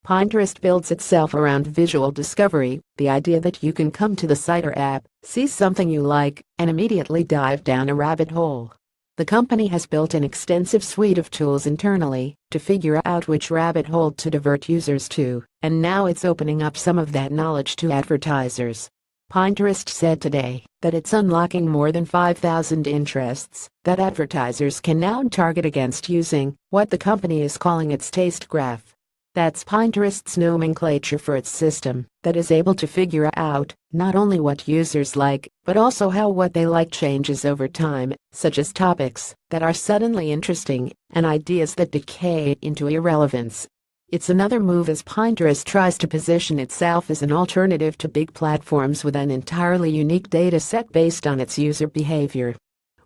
Pinterest builds itself around visual discovery, the idea that you can come to the site or app, see something you like, and immediately dive down a rabbit hole. The company has built an extensive suite of tools internally to figure out which rabbit hole to divert users to, and now it's opening up some of that knowledge to advertisers. Pinterest said today that it's unlocking more than 5,000 interests that advertisers can now target against using what the company is calling its taste graph. That's Pinterest's nomenclature for its system that is able to figure out not only what users like, but also how what they like changes over time, such as topics that are suddenly interesting and ideas that decay into irrelevance. It's another move as Pinterest tries to position itself as an alternative to big platforms with an entirely unique data set based on its user behavior.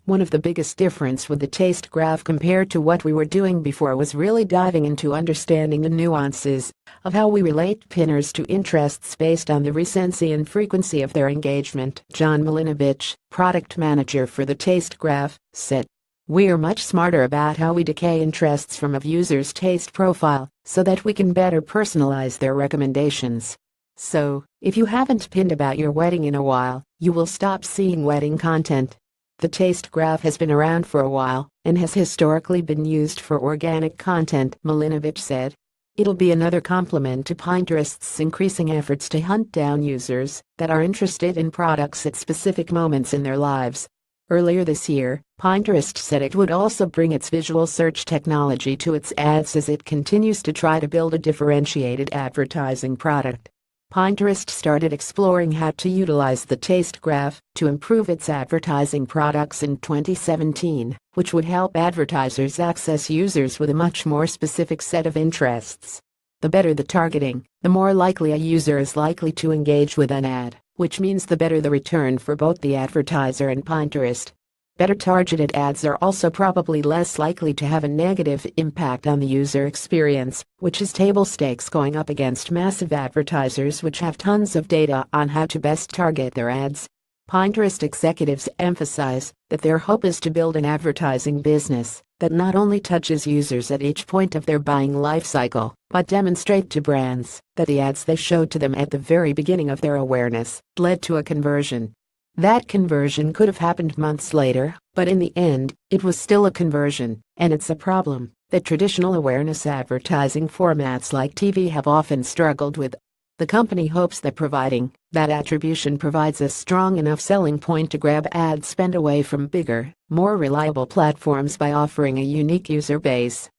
One of the biggest differences with the taste graph compared to what we were doing before was really diving into understanding the nuances of how we relate pinners to interests based on the recency and frequency of their engagement. John Milinovich, product manager for the taste graph, said, "We're much smarter about how we decay interests from a user's taste profile so that we can better personalize their recommendations. So, if you haven't pinned about your wedding in a while, you will stop seeing wedding content." The taste graph has been around for a while and has historically been used for organic content, Milinovich said. It'll be another complement to Pinterest's increasing efforts to hunt down users that are interested in products at specific moments in their lives. Earlier this year, Pinterest said it would also bring its visual search technology to its ads as it continues to try to build a differentiated advertising product. Pinterest started exploring how to utilize the taste graph to improve its advertising products in 2017, which would help advertisers access users with a much more specific set of interests. The better the targeting, the more likely a user is likely to engage with an ad, which means the better the return for both the advertiser and Pinterest. Better targeted ads are also probably less likely to have a negative impact on the user experience, which is table stakes going up against massive advertisers which have tons of data on how to best target their ads. Pinterest executives emphasize that their hope is to build an advertising business that not only touches users at each point of their buying lifecycle, but demonstrate to brands that the ads they showed to them at the very beginning of their awareness led to a conversion. That conversion could have happened months later, but in the end, it was still a conversion, and it's a problem that traditional awareness advertising formats like TV have often struggled with. The company hopes that providing that attribution provides a strong enough selling point to grab ad spend away from bigger, more reliable platforms by offering a unique user base